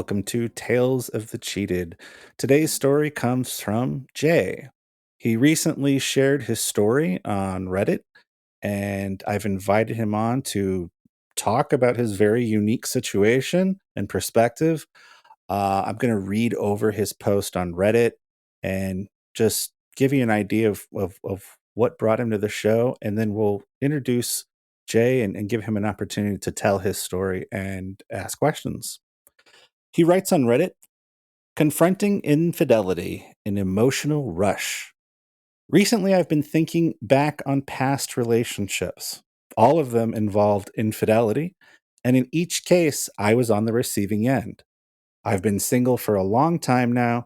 welcome to Tales of the Cheated. Today's story comes from Jay. He recently shared his story on Reddit, and I've invited him on to talk about his very unique situation and perspective. I'm going to read over his post on Reddit and just give you an idea of what brought him to the show, and then we'll introduce Jay and give him an opportunity to tell his story and ask questions. He writes on Reddit, confronting infidelity, an emotional rush. Recently, I've been thinking back on past relationships. All of them involved infidelity, and in each case, I was on the receiving end. I've been single for a long time now,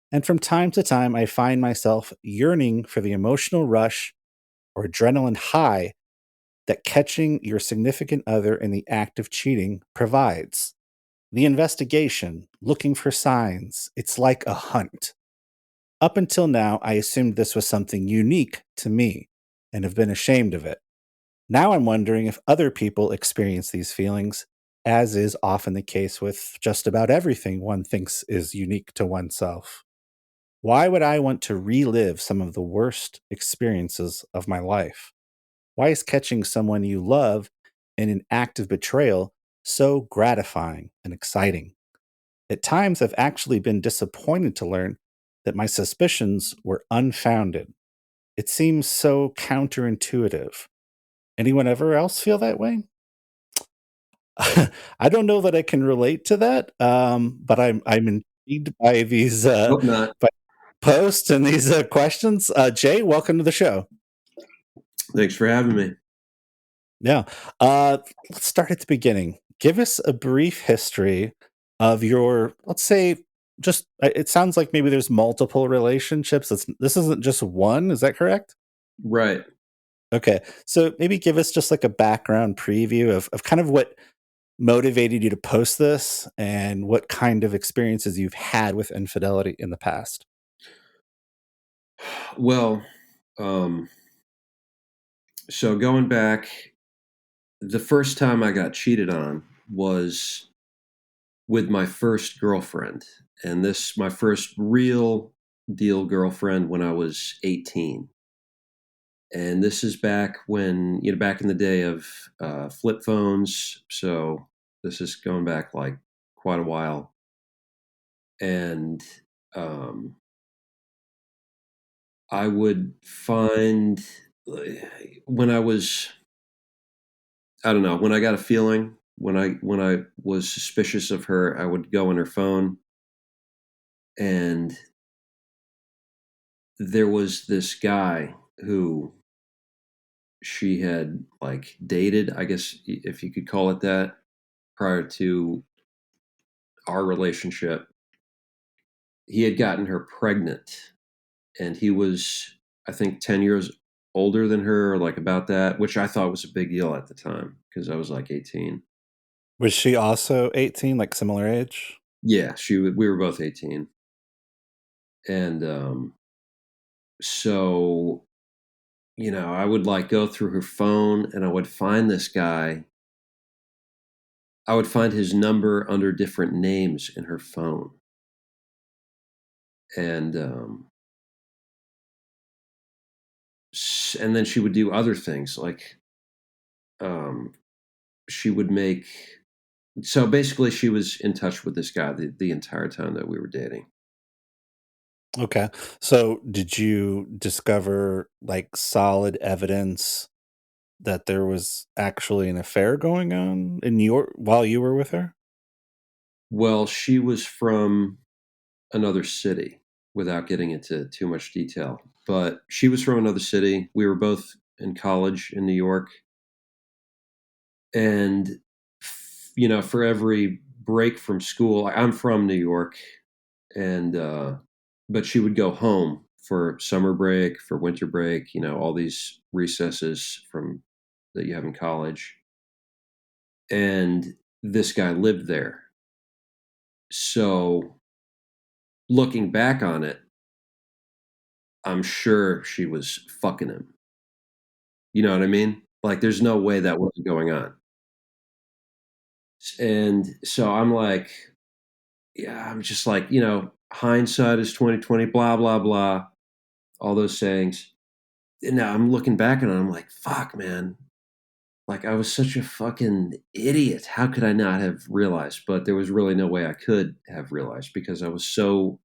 and from time to time, I find myself yearning for the emotional rush or adrenaline high that catching your significant other in the act of cheating provides. The investigation, looking for signs, it's like a hunt. Up until now, I assumed this was something unique to me and have been ashamed of it. Now I'm wondering if other people experience these feelings, as is often the case with just about everything one thinks is unique to oneself. Why would I want to relive some of the worst experiences of my life? Why is catching someone you love in an act of betrayal so gratifying and exciting? At times, I've actually been disappointed to learn that my suspicions were unfounded. It seems so counterintuitive. Anyone ever else feel that way? I don't know that I can relate to that, but I'm intrigued by these Hope not. by posts and these questions. Jay, welcome to the show. Thanks for having me. Yeah, let's start at the beginning. Give us a brief history of your, let's say, just. It sounds like maybe there's multiple relationships. This isn't just one. Is that correct? Right. Okay, so maybe give us just like a background preview of kind of what motivated you to post this and what kind of experiences you've had with infidelity in the past. Well, um, so going back, the first time I got cheated on was with my first girlfriend. And this, my first real deal girlfriend when I was 18. And this is back when, back in the day of flip phones. So this is going back like quite a while. And um, I would find when I don't know, when I got a feeling, when I was suspicious of her, I would go on her phone, and there was this guy who she had like dated, I guess if you could call it that, prior to our relationship. He had gotten her pregnant, and he was, I think, 10 years older than her, or like about that, which I thought was a big deal at the time because I was like 18. Was she also 18, like similar age? Yeah, we were both 18. And so, I would like go through her phone and I would find this guy. I would find his number under different names in her phone. And and then she would do other things like um she would make so basically she was in touch with this guy the entire time that we were dating. Okay. So, did you discover like solid evidence that there was actually an affair going on in your while you were with her? Well, she was from another city, without getting into too much detail. But she was from another city. We were both in college in New York. And, for every break from school, I'm from New York. And, but she would go home for summer break, for winter break, all these recesses from that you have in college. And this guy lived there. So looking back on it, I'm sure she was fucking him. You know what I mean? Like, there's no way that wasn't going on. And so I'm like, yeah, I'm just like, hindsight is 2020, blah blah blah, all those sayings. And now I'm looking back and I'm like, fuck, man. Like I was such a fucking idiot. How could I not have realized? But there was really no way I could have realized because I was so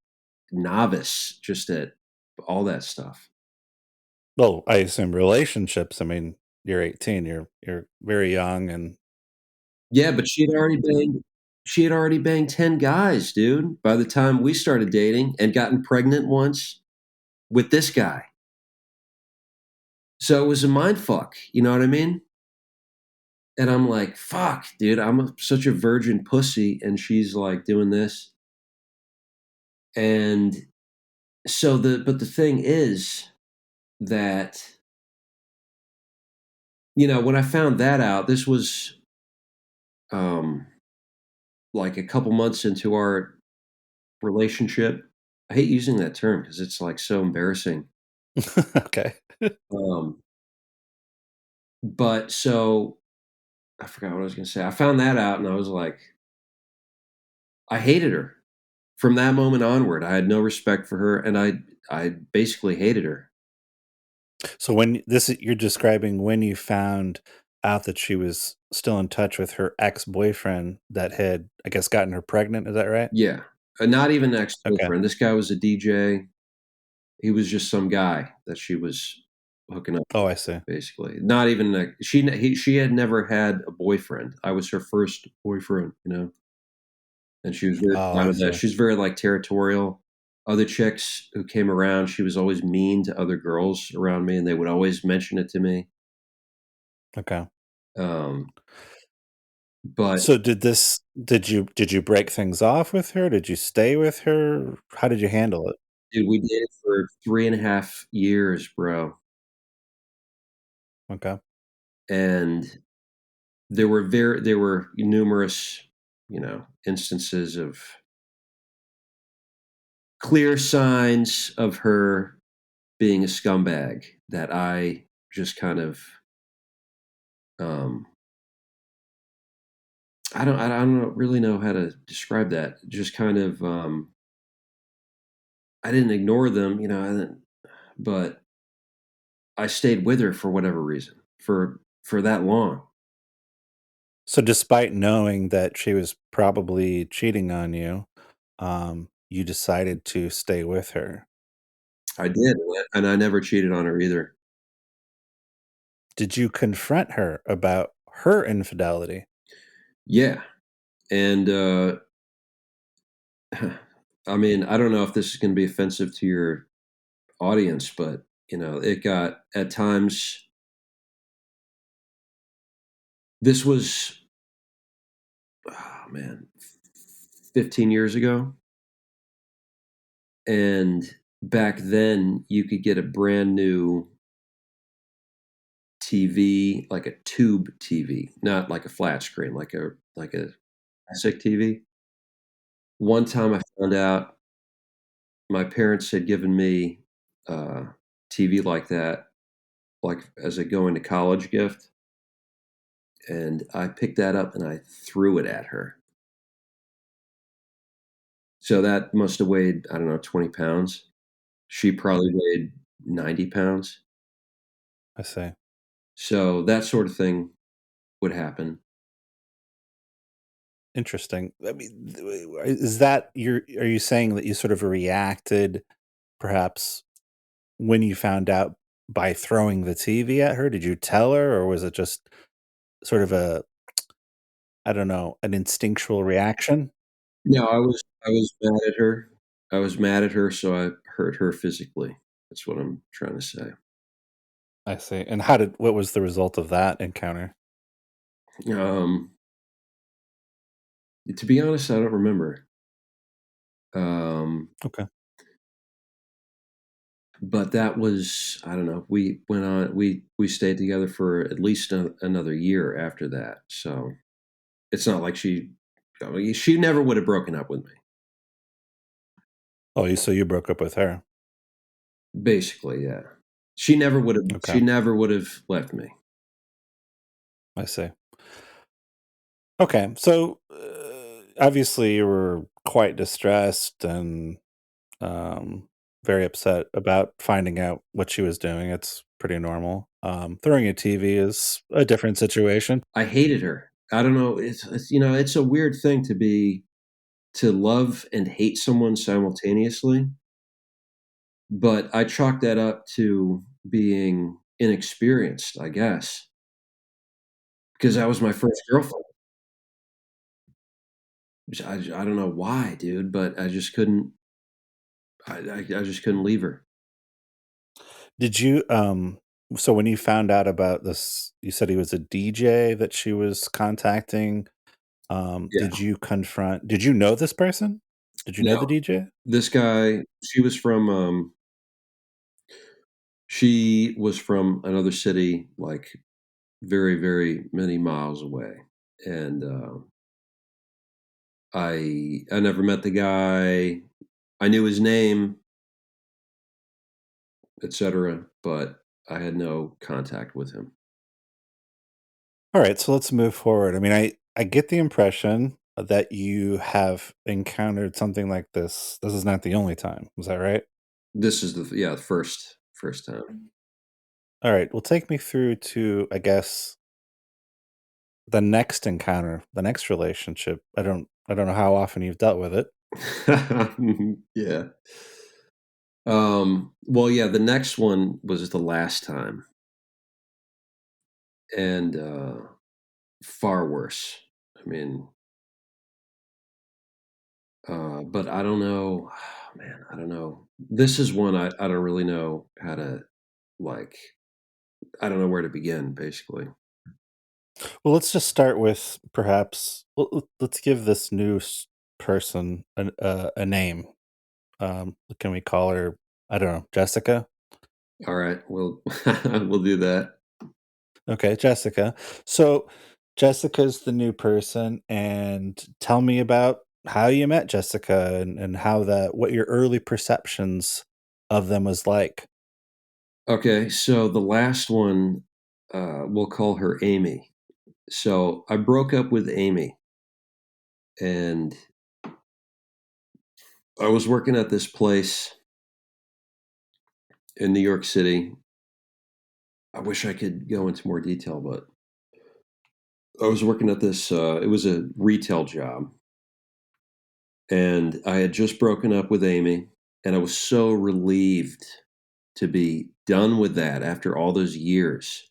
novice just at all that stuff. Well, I assume relationships. I mean, you're 18. You're very young, and Yeah, but she had already banged 10 guys, dude, by the time we started dating and gotten pregnant once with this guy. So it was a mind fuck, you know what I mean? And I'm like, fuck, dude, such a virgin pussy and she's like doing this. And but the thing is that when I found that out, this was um like a couple months into our relationship. I hate using that term because it's like so embarrassing. okay. Um but so I forgot what I was going to say. I found that out and I was like, I hated her. From that moment onward, I had no respect for her and I basically hated her. So when you're describing when you found out that she was still in touch with her ex-boyfriend that had, I guess, gotten her pregnant, is that right? Yeah. Not even an Okay. ex-boyfriend. This guy was a DJ. He was just some guy that she was hooking up Oh, with, I see. basically. Not even she had never had a boyfriend. I was her first boyfriend. And she was very Oh, proud I of that. see. She's very, like, territorial. Other chicks who came around, she was always mean to other girls around me, and they would always mention it to me. Okay. Um, but, So did you break things off with her? Did you stay with her? How did you handle it? dude, we dated for 3.5 years, bro, Okay. and there were numerous, instances of clear signs of her being a scumbag that I just kind of, um I don't really know how to describe that. Just kind of, I didn't ignore them, but I stayed with her for whatever reason, for that long. So despite knowing that she was probably cheating on you, you decided to stay with her. I did, and I never cheated on her either. Did you confront her about her infidelity? Yeah, and, I mean, I don't know if this is gonna be offensive to your audience, but, it got at times this was, oh, man, 15 years ago, and back then, you could get a brand new TV, like a tube TV, not like a flat screen, like a classic TV. One time I found out my parents had given me a TV like that, like as a going to college gift, and I picked that up and I threw it at her. So that must have weighed, I don't know, 20 pounds. She probably weighed 90 pounds. I see. So that sort of thing would happen. Interesting. I mean, is that are you saying that you sort of reacted perhaps when you found out by throwing the TV at her? Did you tell her, or was it just sort of a, I don't know, an instinctual reaction? No, I was mad at her. I was mad at her, so I hurt her physically. That's what I'm trying to say. I see. And what was the result of that encounter? Um, to be honest, I don't remember. Um, Okay. but that was, I don't know. We stayed together for at least another year after that. So it's not like I mean, she never would have broken up with me. Oh, so you broke up with her. Basically, yeah. She never would have. Okay. She never would have left me. I see. Okay. So obviously you were quite distressed and um, very upset about finding out what she was doing. It's pretty normal. Throwing a TV is a different situation. I hated her. I don't know. It's it's a weird thing to love and hate someone simultaneously, but I chalk that up to being inexperienced, I guess, because that was my first girlfriend. Which I don't know why, dude, but I just couldn't. I just couldn't leave her. Did you so when you found out about this, you said he was a DJ that she was contacting. Yeah. Did you know this person? Did you know the No, DJ? this guy. She was from another city, like very, very many miles away, and I never met the guy. I knew his name, etc., but I had no contact with him. All right, so let's move forward. I mean, I get the impression that you have encountered something like this. This is not the only time. Is that right? This is the first time. All right. Well, take me through to, I guess, the next encounter, the next relationship. I don't know how often you've dealt with it. Yeah. Well, yeah, the next one was the last time, and far worse. I mean, but I don't know, man. I don't know. This is one I don't really know how to like. I don't know where to begin. Basically, Well, let's just start with perhaps let's give this person a name. Can we call her? I don't know, Jessica. all right. We'll we'll do that. Okay, Jessica. So Jessica's the new person, and tell me about how you met Jessica and how that what your early perceptions of them was like. Okay, so the last one, we'll call her Amy. So I broke up with Amy, and I was working at this place in New York City. I wish I could go into more detail, but I was working at this. It was a retail job, and I had just broken up with Amy, and I was so relieved to be done with that after all those years.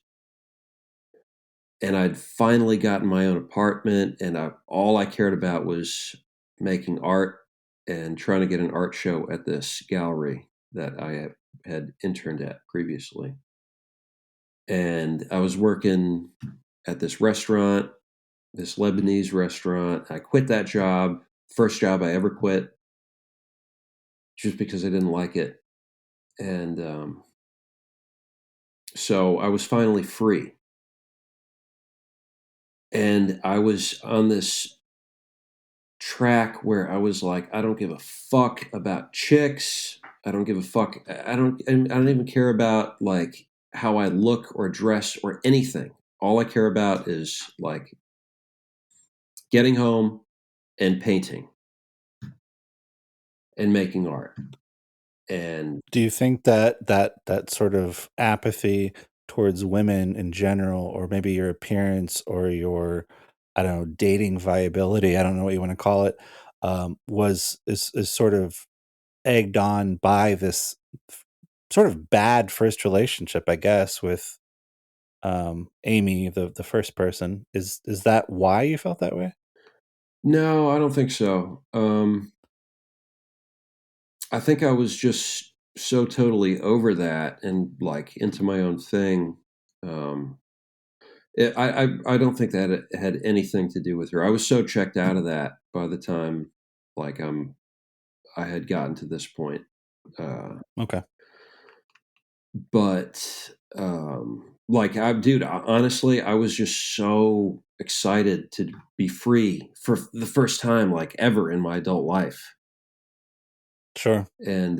And I'd finally gotten my own apartment, and all I cared about was making art and trying to get an art show at this gallery that had interned at previously. And I was working at this restaurant, this Lebanese restaurant. I quit that job, first job I ever quit, just because I didn't like it. And so I was finally free. And I was on this track where I was like, I don't give a fuck about chicks. I don't give a fuck. I don't even care about like how I look or dress or anything. All I care about is like getting home and painting and making art. And Do you think that that sort of apathy towards women in general, or maybe your appearance or your, I don't know, dating viability, I don't know what you want to call it, is sort of egged on by this sort of bad first relationship, I guess, with Amy, the first person. Is that why you felt that way? no, I don't think so. I think I was just so totally over that and like into my own thing. Um, I don't think that it had anything to do with her. I was so checked out of that by the time like I had gotten to this point. Uh, Okay. but like dude, honestly, I was just so excited to be free for the first time like ever in my adult life. Sure. And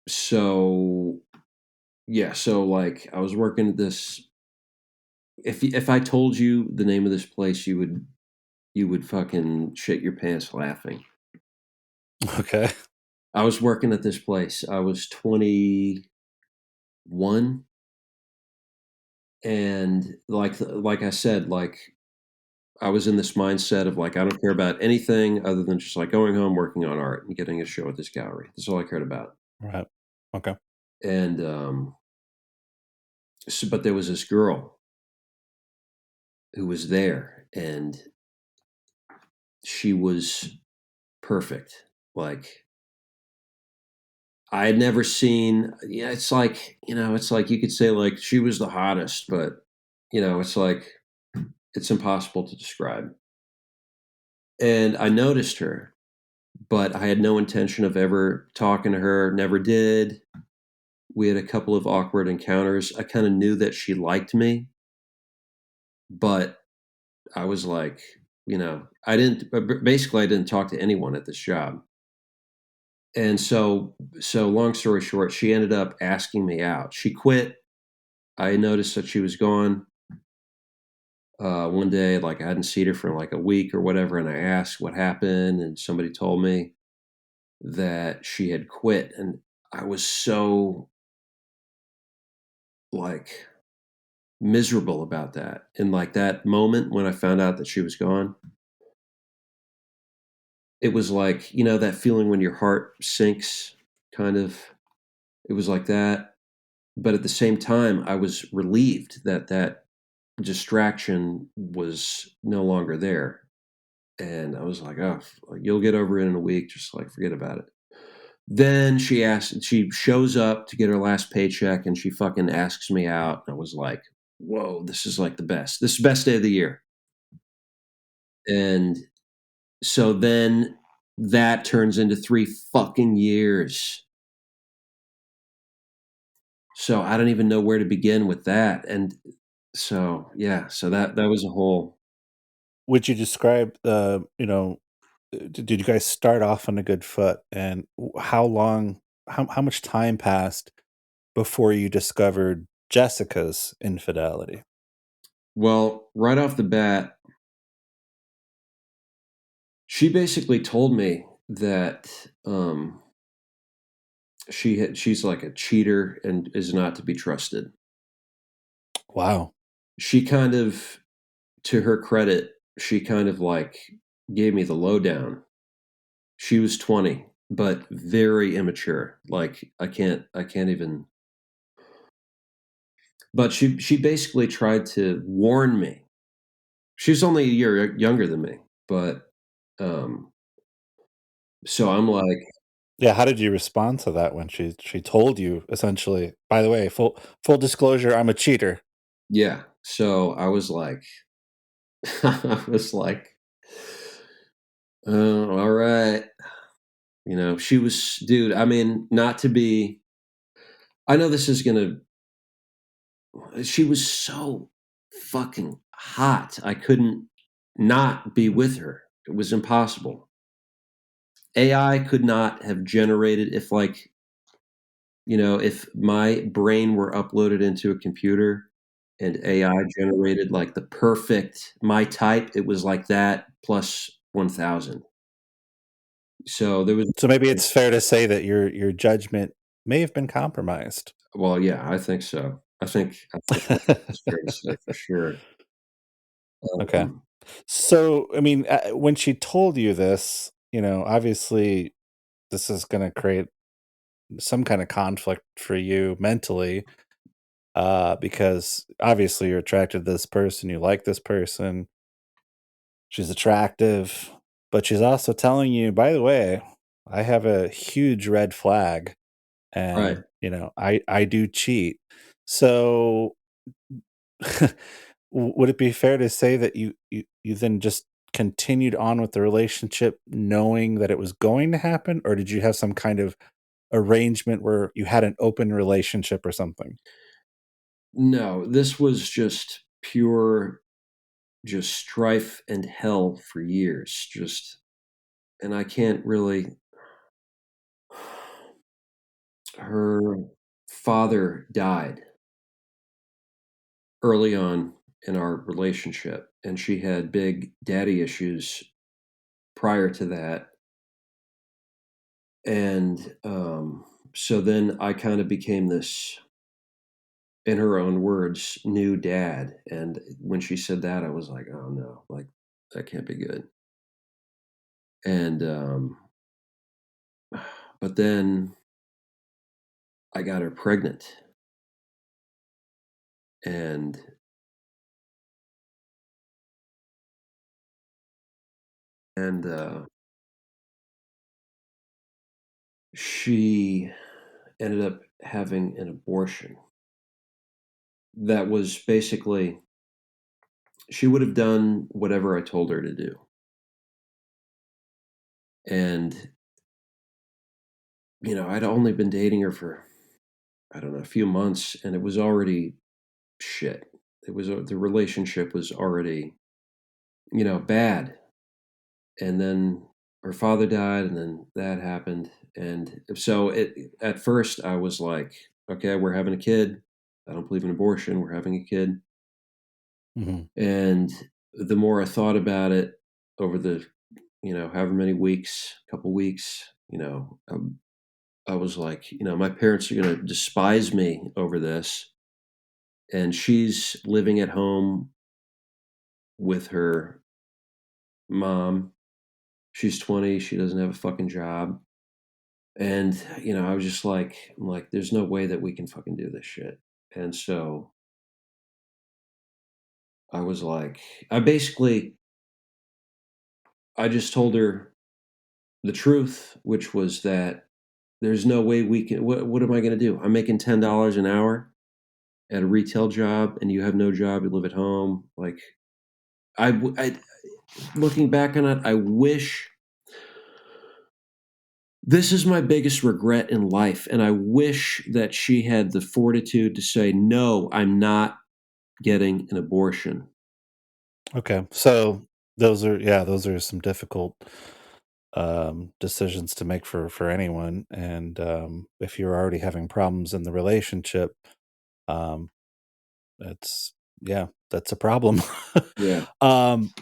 so yeah, so like I was working at this. If I told you the name of this place, you would you would fucking shit your pants laughing. Okay. I was working at this place. I was 21, and like I said, like I was in this mindset of like I don't care about anything other than just like going home, working on art, and getting a show at this gallery. That's all I cared about. Right. Okay. And but there was this girl who was there, and she was perfect. Like I had never seen. Yeah, it's like it's like you could say like she was the hottest, but it's like it's impossible to describe. And I noticed her, but I had no intention of ever talking to her. Never did. We had a couple of awkward encounters. I kind of knew that she liked me, but I was like, I didn't. Basically, I didn't talk to anyone at this job. And so long story short, she ended up asking me out. She quit. I noticed that she was gone. One day, like I hadn't seen her for like a week or whatever, and I asked what happened, and somebody told me that she had quit, and I was so like miserable about that. And like that moment when I found out that she was gone, it was like that feeling when your heart sinks, kind of. It was like that, but at the same time, I was relieved that that distraction was no longer there. And I was like, "Oh, you'll get over it in a week. Just like forget about it." Then she shows up to get her last paycheck, and she fucking asks me out. And I was like, "Whoa, this is like the best. This is the best day of the year." And so then that turns into 3 fucking years. So I don't even know where to begin with that. And so yeah, so that was a whole. Would you describe, did you guys start off on a good foot? And how long, how much time passed before you discovered Jessica's infidelity? Well, right off the bat, she basically told me that she's like a cheater and is not to be trusted. Wow. She kind of, to her credit, she kind of like gave me the lowdown. She was 20, but very immature. Like I can't even. But she basically tried to warn me. She's only a year younger than me, but um, so I'm like, Yeah, how did you respond to that when she told you essentially, "By the way, full disclosure, I'm a cheater." yeah. So I was like, I was like, oh, all right. She was, dude. I mean, not to be. I know this is gonna. She was so fucking hot. I couldn't not be with her. It was impossible. AI could not have generated if my brain were uploaded into a computer and AI generated like the perfect my type, it was like that plus 1,000. So there was. So maybe it's fair to say that your judgment may have been compromised. Well, yeah, I think so. I think that's fair to say for sure. Okay. Um, So, I mean, when she told you this, obviously this is gonna create some kind of conflict for you mentally, because obviously you're attracted to this person, you like this person, she's attractive, but she's also telling you, by the way, I have a huge red flag, right. and I do cheat. So would it be fair to say that you then just continued on with the relationship knowing that it was going to happen, or did you have some kind of arrangement where you had an open relationship or something? No, this was just pure just strife and hell for years. Just and I can't really. Her father died early on in our relationship, and she had big daddy issues prior to that. And so then I kind of became this, in her own words, new dad. And when she said that, I was like, oh no, like that can't be good. And but then I got her pregnant, and and she ended up having an abortion that was basically, she would have done whatever I told her to do. And I'd only been dating her for, I don't know, a few months, and it was already shit. It was the relationship was already, bad. And then her father died, and then that happened. And so at first I was like, okay, we're having a kid. I don't believe in abortion. We're having a kid. Mhm. And the more I thought about it over the, however many weeks, couple weeks, I was like, my parents are going to despise me over this. And she's living at home with her mom. She's 20. She doesn't have a fucking job. And, I was just like, I'm like, there's no way that we can fucking do this shit. And so I was like, I basically, I just told her the truth, which was that there's no way we can, what am I going to do? I'm making $10 an hour at a retail job, and you have no job. You live at home. Like, I looking back on it, I wish, this is my biggest regret in life. And I wish that she had the fortitude to say, no, I'm not getting an abortion. Okay. So those are some difficult decisions to make for anyone. And if you're already having problems in the relationship, um that's yeah, that's a problem. Yeah. um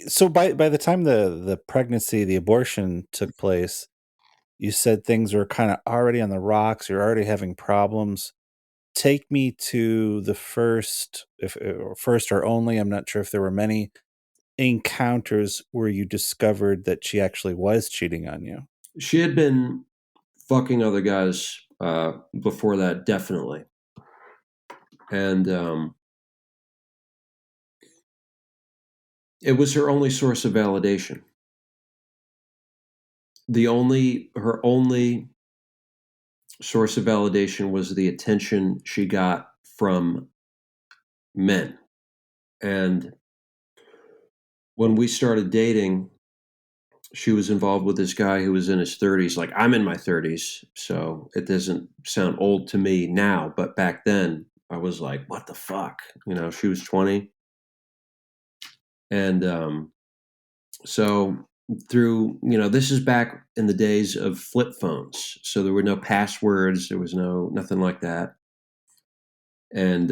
so by the time the pregnancy, the abortion took place, you said things were kind of already on the rocks, you're already having problems. Take me to the first, if or first or only, I'm not sure if there were many encounters where you discovered that she actually was cheating on you. She had been fucking other guys before that, definitely. And it was her only source of validation. Her only source of validation was the attention she got from men. And when we started dating, she was involved with this guy who was in his 30s. Like, I'm in my 30s, so it doesn't sound old to me now, but back then I was like, what the fuck? She was 20. And so through, this is back in the days of flip phones. So there were no passwords, there was nothing like that. And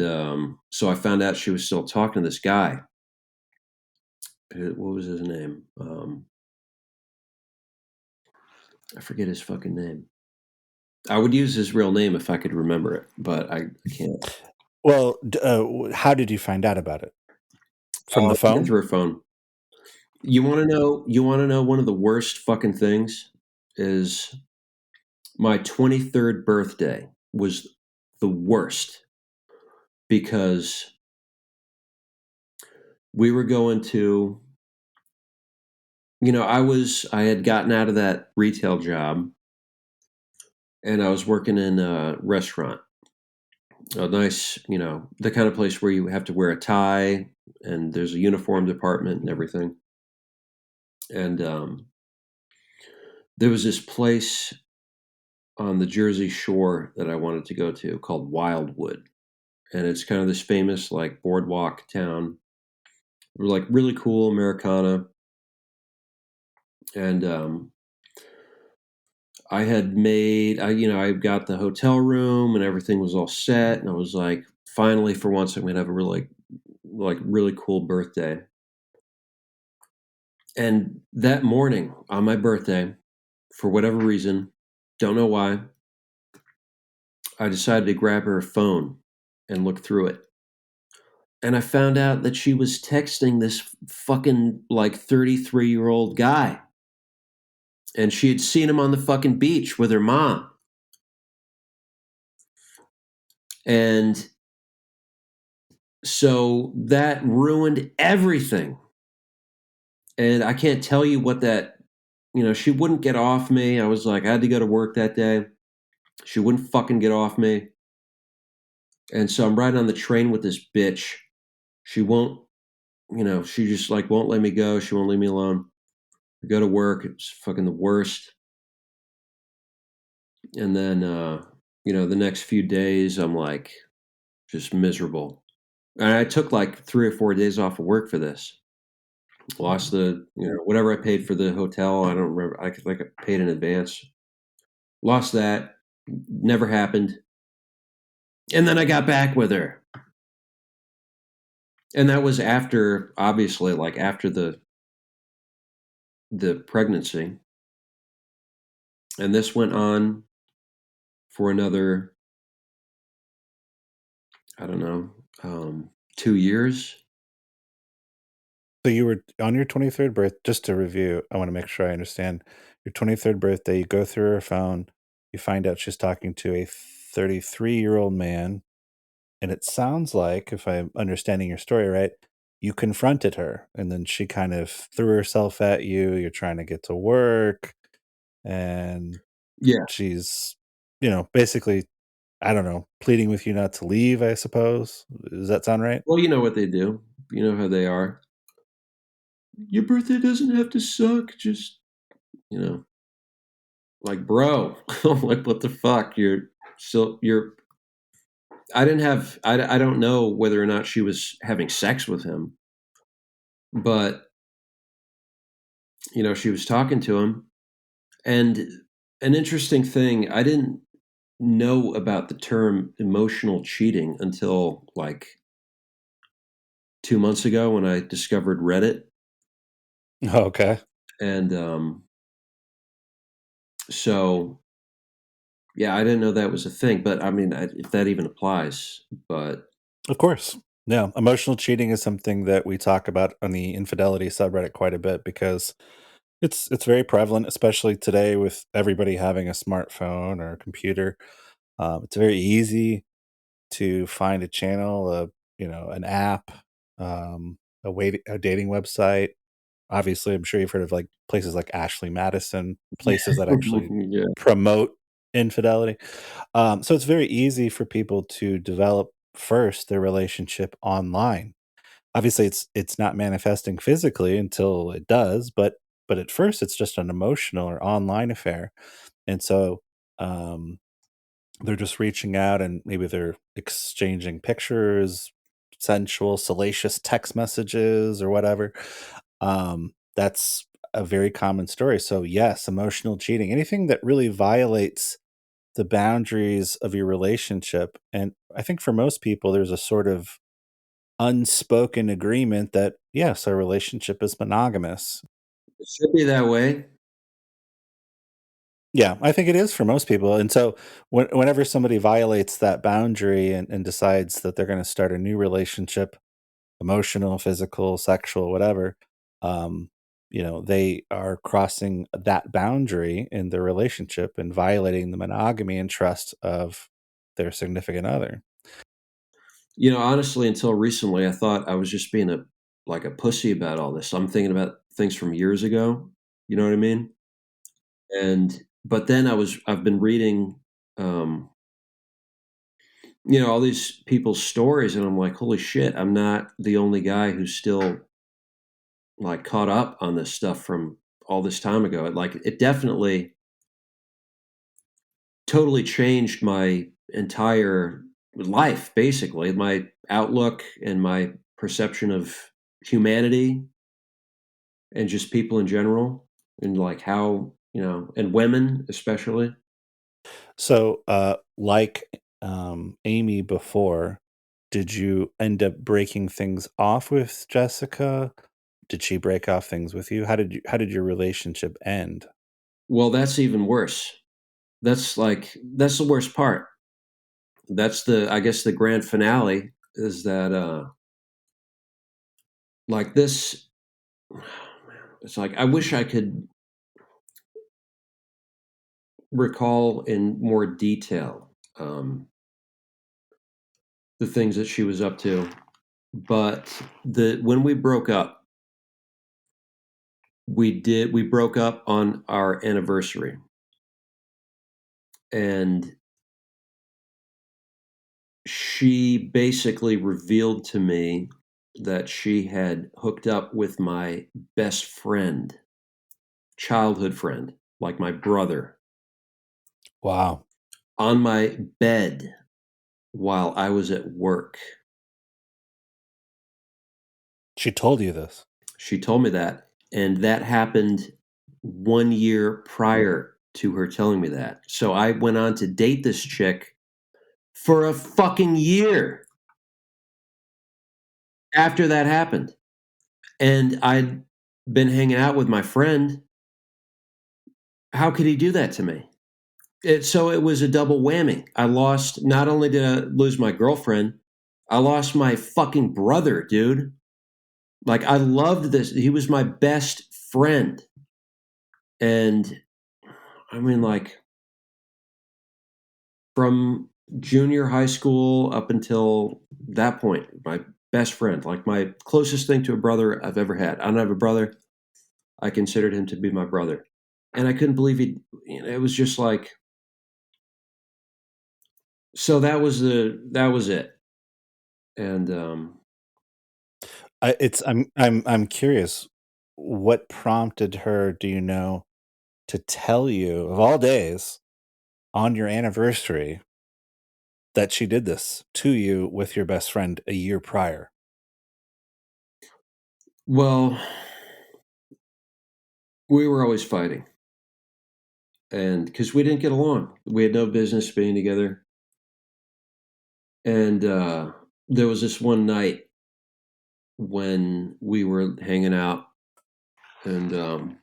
so I found out she was still talking to this guy. What was his name? I forget his fucking name. I would use his real name if I could remember it, but I can't. Well, how did you find out about it? From the phone? Through a phone. You want to know? You want to know one of the worst fucking things is my 23rd birthday was the worst because we were going to, I had gotten out of that retail job, and I was working in a restaurant, a nice, the kind of place where you have to wear a tie, and there's a uniform department and everything. And there was this place on the Jersey Shore that I wanted to go to called Wildwood, and it's kind of this famous like boardwalk town. Like really cool Americana, and I had made, I got the hotel room and everything was all set, and I was like, finally, for once, I'm gonna have a really like really cool birthday. And that morning on my birthday, for whatever reason, don't know why, I decided to grab her phone and look through it. And I found out that she was texting this fucking like 33-year-old guy. And she had seen him on the fucking beach with her mom. And so that ruined everything. And I can't tell you what that, she wouldn't get off me. I was like, I had to go to work that day. She wouldn't fucking get off me. And so I'm riding on the train with this bitch. She won't, she just like won't let me go. She won't leave me alone. I go to work. It's fucking the worst. And then, the next few days, I'm like just miserable. And I took like 3 or 4 days off of work for this. Lost whatever I paid for the hotel. I don't remember. I like I paid in advance. Lost that. Never happened. And then I got back with her. And that was after, obviously, like after the pregnancy. And this went on for another, I don't know, 2 years. So you were on your 23rd birth just to review, I wanna make sure I understand. Your 23rd birthday, you go through her phone, you find out she's talking to a 33-year-old man, and it sounds like, if I'm understanding your story right, you confronted her, and then she kind of threw herself at you, you're trying to get to work, and Yeah. she's, basically, I don't know, pleading with you not to leave, I suppose? Does that sound right? Well, you know what they do. You know how they are. Your birthday doesn't have to suck. Just, you know, like, bro, like, what the fuck? I don't know whether or not she was having sex with him, but, she was talking to him. And an interesting thing, I didn't know about the term emotional cheating until like 2 months ago when I discovered Reddit. Okay. And so, yeah, I didn't know that was a thing, but I mean, if that even applies, but Of course. Yeah, emotional cheating is something that we talk about on the infidelity subreddit quite a bit because it's very prevalent, especially today with everybody having a smartphone or a computer. It's very easy to find a channel, an app, a dating website. Obviously, I'm sure you've heard of like places like Ashley Madison, places that actually yeah. promote infidelity. So it's very easy for people to develop first their relationship online. Obviously, it's not manifesting physically until it does, but at first it's just an emotional or online affair. And so um, they're just reaching out and maybe they're exchanging pictures, sensual, salacious text messages, or whatever. That's a very common story. So yes, emotional cheating, anything that really violates the boundaries of your relationship. And I think for most people, there's a sort of unspoken agreement that, yes, our relationship is monogamous. It should be that way. Yeah, I think it is for most people. And so whenever somebody violates that boundary and decides that they're going to start a new relationship, emotional, physical, sexual, whatever, um, they are crossing that boundary in their relationship and violating the monogamy and trust of their significant other. Honestly, until recently, I thought I was just being a pussy about all this. I'm thinking about things from years ago. You know what I mean? But then I've been reading, um, all these people's stories, and I'm like, holy shit, I'm not the only guy who's still like caught up on this stuff from all this time ago. It definitely totally changed my entire life, basically, my outlook and my perception of humanity and just people in general, and like how, and women especially. So, like Amy before, Did you end up breaking things off with Jessica? Did she break off things with you? How did your relationship end? Well, that's even worse. That's the worst part. That's the I guess the grand finale is that like this it's like I wish I could recall in more detail the things that she was up to, but the when we broke up, we broke up on our anniversary, and she basically revealed to me that she had hooked up with my best friend, childhood friend, like my brother, Wow. on my bed while I was at work. She told you this. She told me that, and that happened 1 year prior to her telling me that. So I went on to date this chick for a fucking year after that happened. And I'd been hanging out with my friend. How could he do that to me? So it was a double whammy. I lost, not only did I lose my girlfriend, I lost my fucking brother, dude. Like, I loved this. He was my best friend. And I mean, like, from junior high school up until that point, my best friend, like my closest thing to a brother I've ever had. I don't have a brother. I considered him to be my brother. And I couldn't believe it was just like, so that was it. And I'm curious, what prompted her, do you know, to tell you, of all days, on your anniversary, that she did this to you with your best friend a year prior? well, we were always fighting. And because we didn't get along, we had no business being together. And there was this one night when we were hanging out, and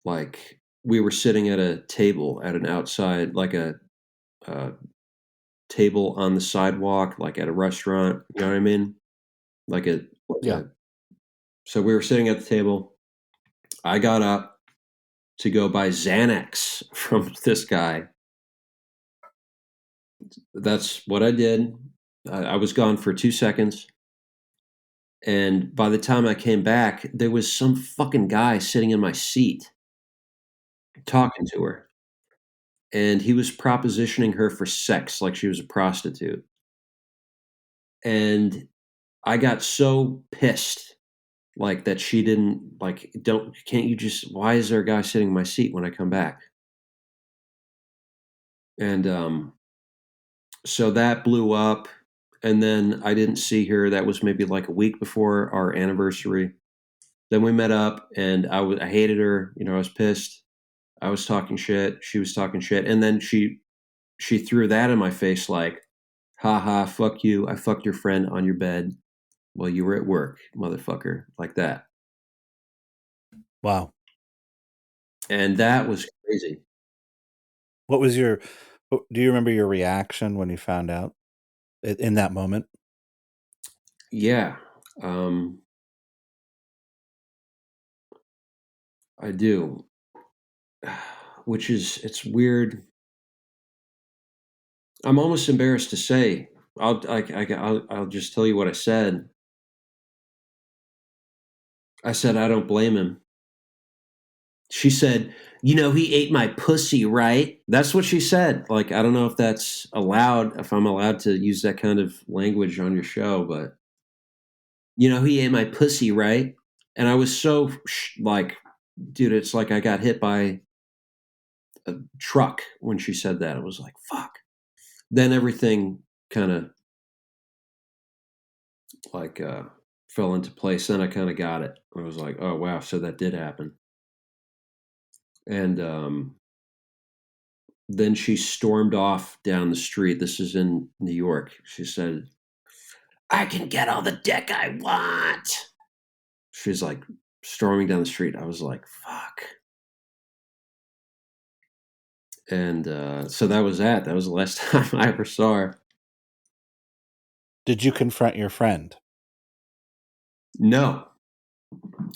like we were sitting at a table at an outside, like a table on the sidewalk, like at a restaurant. You know what I mean? Like a like Yeah. a. So we were sitting at the table. I got up to go buy Xanax from this guy. That's what I did. I was gone for 2 seconds. And by the time I came back, there was some fucking guy sitting in my seat talking to her. And he was propositioning her for sex like she was a prostitute. And I got so pissed, like that she didn't like don't can't you just why is there a guy sitting in my seat when I come back? And so that blew up, and then I didn't see her. That was maybe like a week before our anniversary. Then we met up, and I hated her. You know, I was pissed. I was talking shit. She was talking shit, and then she threw that in my face like, "Ha ha, fuck you! I fucked your friend on your bed while you were at work, motherfucker," like that. Wow. And that was crazy. What was your do you remember your reaction when you found out in that moment? Yeah, um, I do. Which is it's weird. I'm almost embarrassed to say. I'll just tell you what I said. I said I don't blame him. She said, "You know, he ate my pussy, right?" That's what she said. Like, I don't know if that's allowed, if I'm allowed to use that kind of language on your show, but you know, he ate my pussy, right? And I was so like, dude, it's like I got hit by a truck when she said that. It was like, fuck. Then everything kind of like fell into place. Then I kind of got it. I was like, oh wow, so that did happen. And Then she stormed off down the street. This is in New York. She said, I can get all the dick I want. She's like storming down the street. I was like, fuck. And so that was that. That was the last time I ever saw her. Did you confront your friend? No,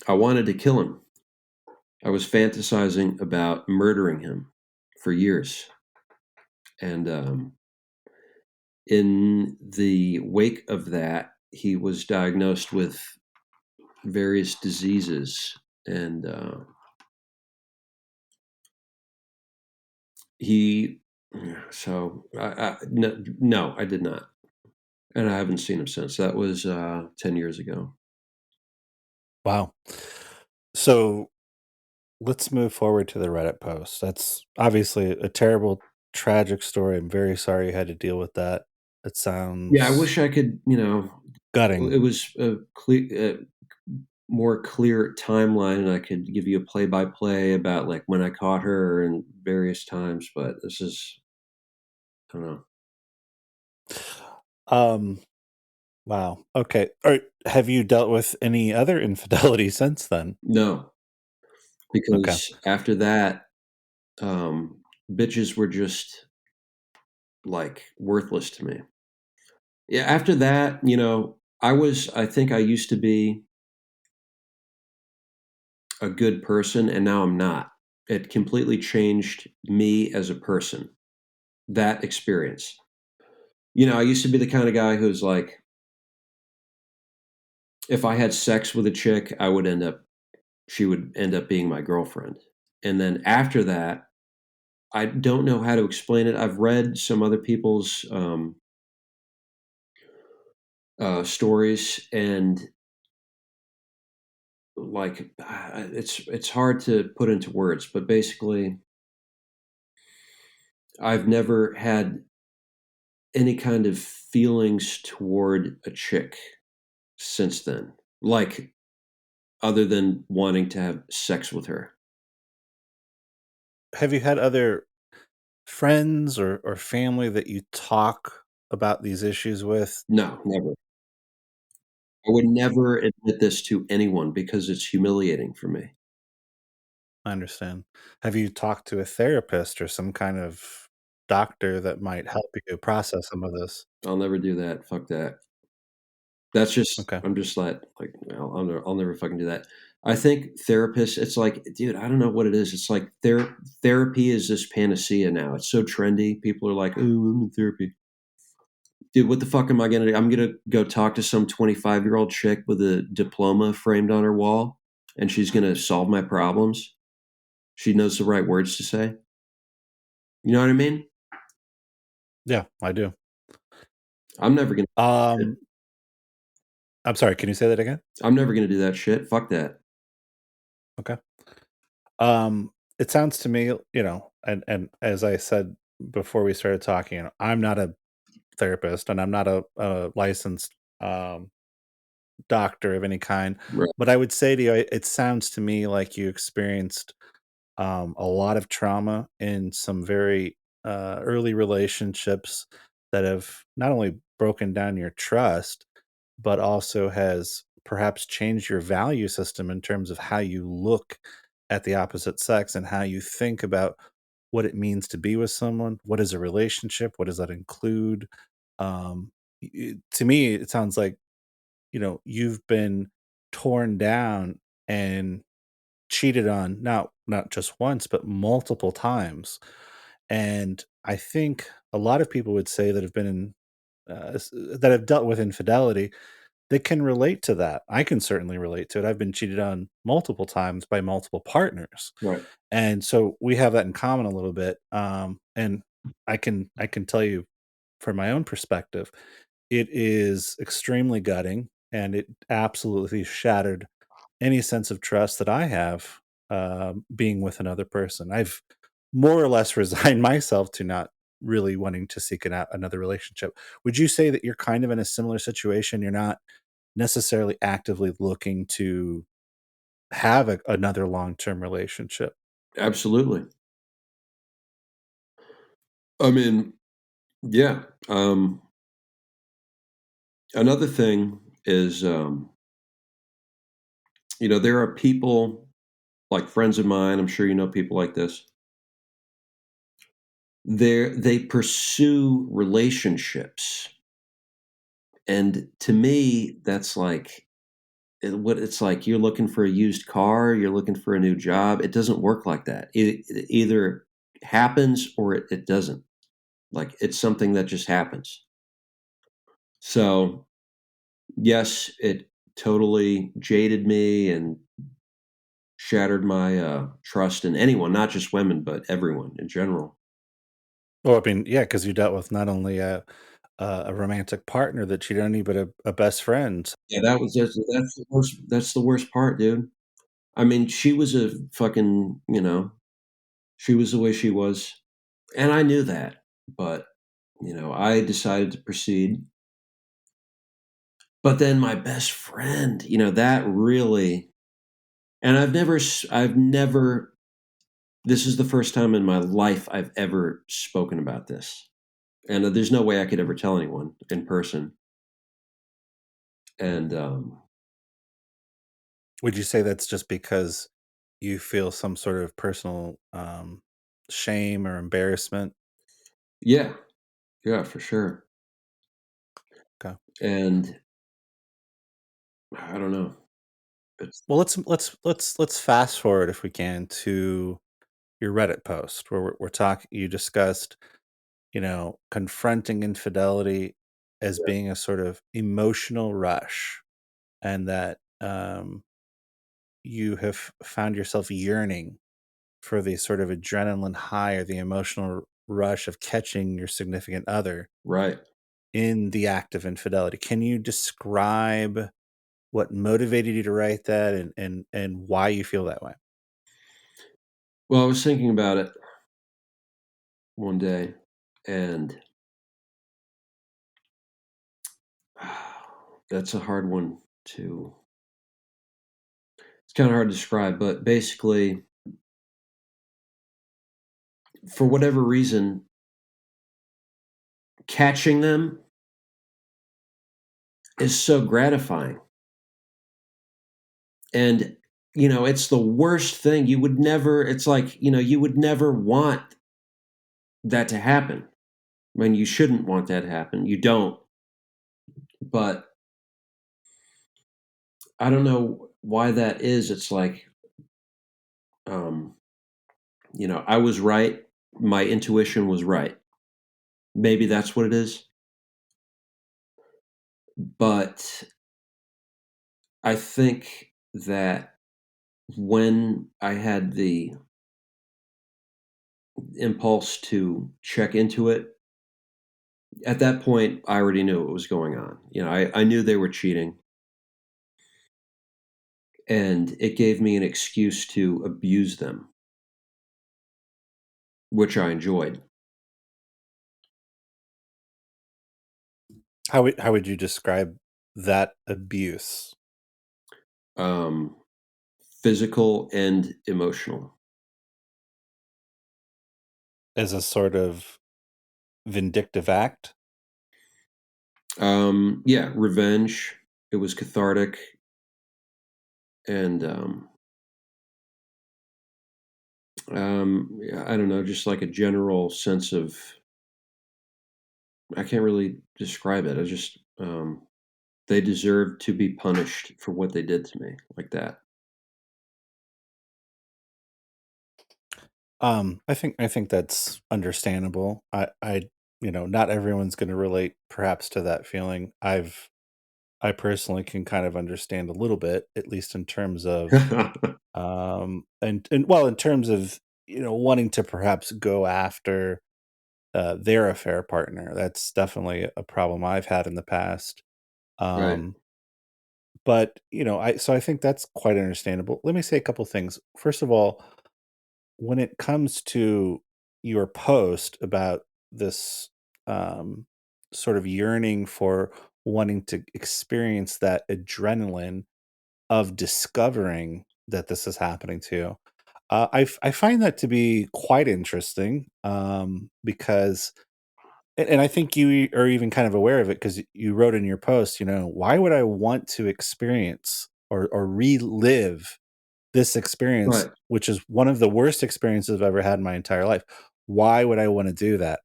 I wanted to kill him. I was fantasizing about murdering him for years. And in the wake of that, he was diagnosed with various diseases. And he, so no, no, I did not. And I haven't seen him since. That was 10 years ago. Wow. So let's move forward to the Reddit post. That's obviously a terrible, tragic story. I'm very sorry you had to deal with that. It Yeah, I sounds wish I could, gutting. it was a more clear timeline and I could give you a play by play about like when I caught her and various times, but this is, I don't know. Um, wow. Okay. Have you dealt with any other infidelity since then? No, Okay. because after that, bitches were just like worthless to me. Yeah, after that, I think I used to be a good person and now I'm not. It completely changed me as a person, that experience. I used to be the kind of guy who's like, if I had sex with a chick, she would end up being my girlfriend. And then after that, I don't know how to explain it. I've read some other people's stories, and like it's hard to put into words, but basically, I've never had any kind of feelings toward a chick since then, like other than wanting to have sex with her. Have you had other friends or family that you talk about these issues with? No, never. I would never admit this to anyone because it's humiliating for me. I understand. Have you talked to a therapist or some kind of doctor that might help you process some of this? I'll never do that. Fuck that. That's just Okay. I'm just like I'll never fucking do that. I think therapists. It's like, dude, I don't know what it is. It's like therapy is this panacea now. It's so trendy. People are like, oh, I'm in therapy. Dude, what the fuck am I gonna do? I'm gonna go talk to some 25-year-old chick with a diploma framed on her wall, and she's gonna solve my problems. She knows the right words to say. You know what I mean? Yeah, I do. I'm never gonna. Um, I'm sorry, can you say that again? I'm never gonna do that shit. Fuck that. Okay. It sounds to me, and as I said before we started talking, I'm not a therapist and I'm not a licensed doctor of any kind, Right. but I would say to you, it sounds to me like you experienced a lot of trauma in some very early relationships that have not only broken down your trust, but also has perhaps changed your value system in terms of how you look at the opposite sex and how you think about what it means to be with someone. What is a relationship? What does that include? To me, it sounds like you've been torn down and cheated on, not just once, but multiple times. And I think a lot of people would say that have been in that have dealt with infidelity, they can relate to that. I can certainly relate to it. I've been cheated on multiple times by multiple partners. Right. And so we have that in common a little bit. And I can tell you from my own perspective, it is extremely gutting and it absolutely shattered any sense of trust that I have, being with another person. I've more or less resigned myself to not really wanting to seek another relationship. Would you say that you're kind of in a similar situation? You're not necessarily actively looking to have another long term relationship. Absolutely. I mean, yeah. Another thing is, there are people like friends of mine. I'm sure you know people like this. They pursue relationships, and to me, that's like what it's like. You're looking for a used car. You're looking for a new job. It doesn't work like that. It either happens or it doesn't. Like it's something that just happens. So yes, it totally jaded me and shattered my trust in anyone, not just women, but everyone in general. Well, I mean, yeah, because you dealt with not only a romantic partner that cheated on you, but a best friend. Yeah, that's the worst. That's the worst part, dude. I mean, she was a fucking, she was the way she was, and I knew that, but I decided to proceed. But then my best friend, that really, and I've never. This is the first time in my life I've ever spoken about this, and there's no way I could ever tell anyone in person. And Would you say that's just because you feel some sort of personal shame or embarrassment? yeah, yeah, for sure. Okay. And I don't know. It's Well, let's fast forward if we can to your Reddit post where we're talking. You discussed, confronting infidelity as yeah, being a sort of emotional rush, and that you have found yourself yearning for the sort of adrenaline high or the emotional rush of catching your significant other right. in the act of infidelity. Can you describe what motivated you to write that and why you feel that way? Well, I was thinking about it one day, and that's a hard one to. It's kind of hard to describe, but basically, for whatever reason, catching them is so gratifying. And, it's the worst thing. You would never, it's like, you would never want that to happen. I mean, you shouldn't want that to happen. You don't. But I don't know why that is. It's like, um, I was right. My intuition was right. Maybe that's what it is. But I think that when I had the impulse to check into it, at that point, I already knew what was going on. I knew they were cheating, and it gave me an excuse to abuse them, which I enjoyed. How would you describe that abuse? Um, Physical and emotional. As a sort of vindictive act? Yeah, revenge. It was cathartic, and yeah, I don't know, just like a general sense of. I can't really describe it. I just they deserve to be punished for what they did to me, like that. I think that's understandable. Not everyone's gonna relate perhaps to that feeling. I personally can kind of understand a little bit, at least in terms of, and well, in terms of, wanting to perhaps go after, their affair partner. That's definitely a problem I've had in the past. Right. Um, but, I think that's quite understandable. Let me say a couple things. First of all, when it comes to your post about this, um, sort of yearning for wanting to experience that adrenaline of discovering that this is happening to you, I find that to be quite interesting, because and I think you are even kind of aware of it because you wrote in your post, "Why would I want to experience or relive this experience, Right. which is one of the worst experiences I've ever had in my entire life? Why would I wanna do that?"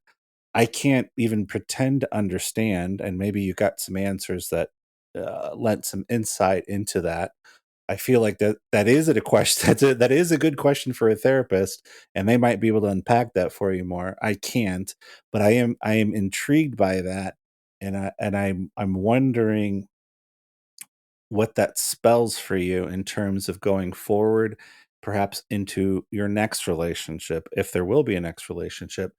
I can't even pretend to understand, and maybe you got some answers that, lent some insight into that. I feel like that is a question that is a good question for a therapist, and they might be able to unpack that for you more. I can't, but I am intrigued by that, and I'm wondering what that spells for you in terms of going forward, perhaps into your next relationship, if there will be a next relationship.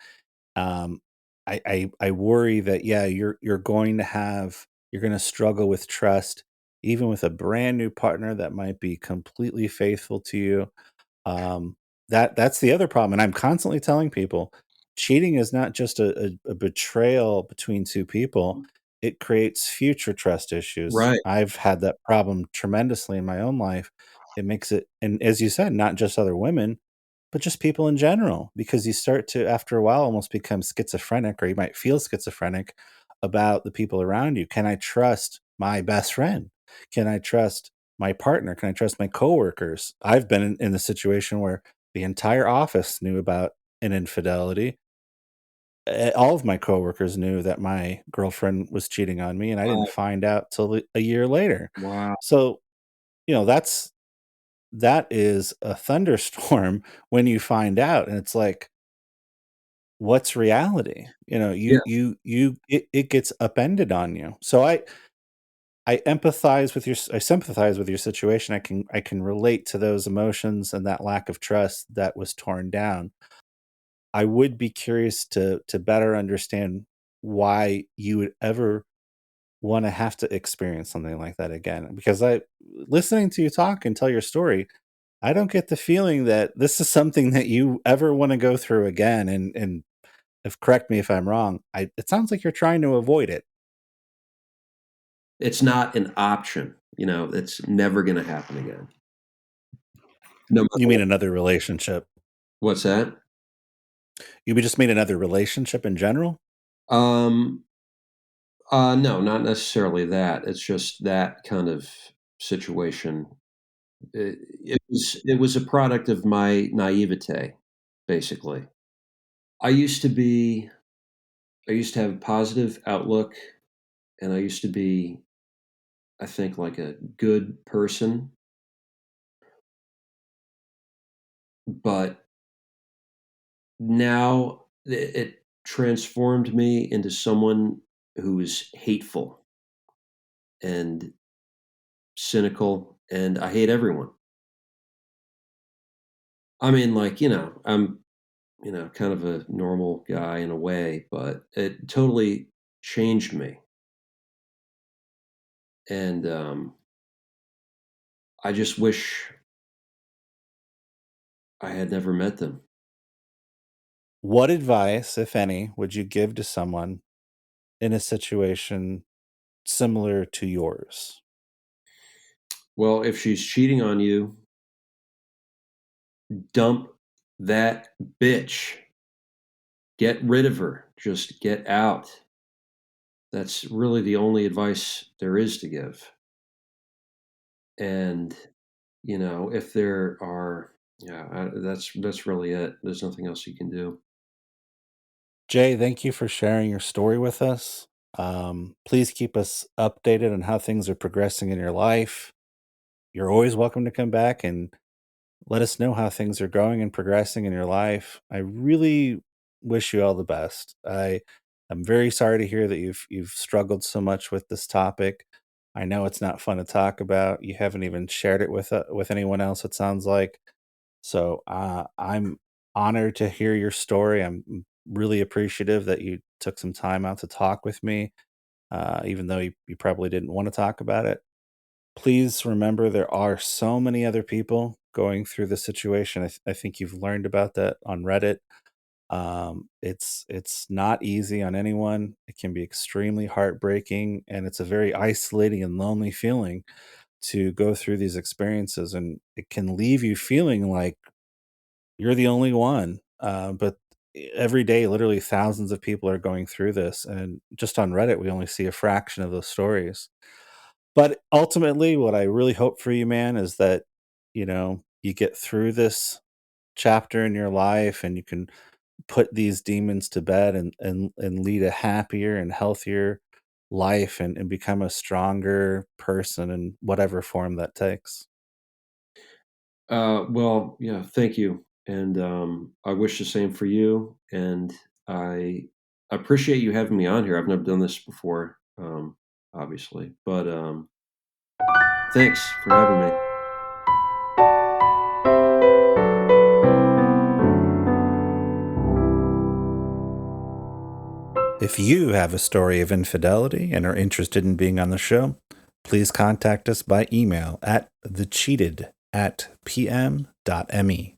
um, I worry that, yeah, you're gonna struggle with trust, even with a brand new partner that might be completely faithful to you. um, that's the other problem, and I'm constantly telling people, cheating is not just a betrayal between 2 people, it creates future trust issues. Right. I've had that problem tremendously in my own life. It makes it, and as you said, not just other women, but just people in general, because you start to, after a while, almost become schizophrenic, or you might feel schizophrenic about the people around you. Can I trust my best friend? Can I trust my partner? Can I trust my coworkers? I've been in the situation where the entire office knew about an infidelity. All of my coworkers knew that my girlfriend was cheating on me, and I didn't Wow. find out till a year later. Wow. So, that is a thunderstorm when you find out, and it's like, what's reality? Yeah. It gets upended on you. So I sympathize with your situation. I can relate to those emotions and that lack of trust that was torn down. I would be curious to better understand why you would ever wanna have to experience something like that again, because I listening to you talk and tell your story, I don't get the feeling that this is something that you ever wanna go through again, and if correct me if I'm wrong, it sounds like you're trying to avoid it. It's not an option, it's never gonna happen again. No matter You mean what. another relationship? What's that? You would just mean another relationship in general? Um, no, not necessarily that. It's just that kind of situation. It was a product of my naivete, basically. I used to be I used to have a positive outlook, and I used to be, I think, like a good person, but now it transformed me into someone who is hateful and cynical, and I hate everyone. I mean, like, I'm, kind of a normal guy in a way, but it totally changed me. And I just wish I had never met them. What advice, if any, would you give to someone in a situation similar to yours? Well, if she's cheating on you, dump that bitch. Get rid of her. Just get out. That's really the only advice there is to give. And, if there are, yeah, that's really it. There's nothing else you can do. Jay, thank you for sharing your story with us. Please keep us updated on how things are progressing in your life. You're always welcome to come back and let us know how things are going and progressing in your life. I really wish you all the best. I'm very sorry to hear that you've struggled so much with this topic. I know it's not fun to talk about. You haven't even shared it with anyone else, it sounds like. So I'm honored to hear your story. I'm really appreciative that you took some time out to talk with me, even though you probably didn't want to talk about it. Please remember there are so many other people going through the situation. I think you've learned about that on Reddit. It's not easy on anyone. It can be extremely heartbreaking, and it's a very isolating and lonely feeling to go through these experiences, and it can leave you feeling like you're the only one. But every day, literally thousands of people are going through this. And just on Reddit, we only see a fraction of those stories. But ultimately, what I really hope for you, man, is that, you get through this chapter in your life and you can put these demons to bed and lead a happier and healthier life and become a stronger person in whatever form that takes. Well, yeah, thank you, and I wish the same for you. And I appreciate you having me on here. I've never done this before, obviously, but thanks for having me. If you have a story of infidelity and are interested in being on the show, please contact us by email at thecheated@pm.me.